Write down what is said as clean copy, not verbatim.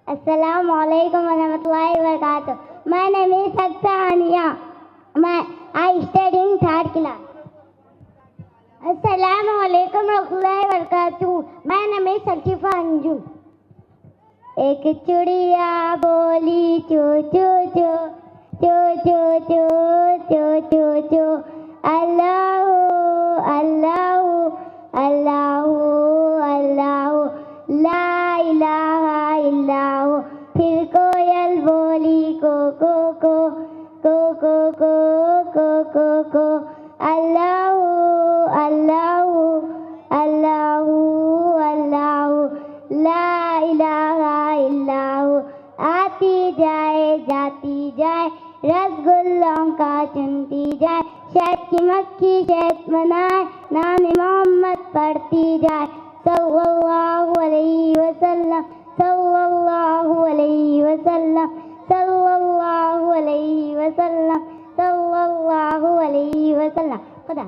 Assalamu alaikum warahmatullahi wabarakatuh. My name is Saksania. I study in third class. Assalamu alaikum warahmatullahi wabarakatuh. My name is Sakifa Anju. एक चिड़िया बोली चो चो चो चो चो चो चो चो चो अल्लाह अल्लाह अल्लाह अल्लाह ला इलाहा इल्लाह। फिर कोयल बोली को को को को को को को को को अल्लाह अल्लाह अल्लाह अल्लाह ला इलाहा इल्लाह। आती जाए जाती जाए रसगुल्लों का चुनती जाए, शहद की मक्खी शहद बनाए नाम मोहम्मद पढ़ती जाए। सल्लल्लाहु अलैहि वसल्लम सल्लल्लाहु अलैहि वसल्लम सल्लल्लाहु अलैहि वसल्लम सल्लल्लाहु अलैहि वसल्लम। खुदा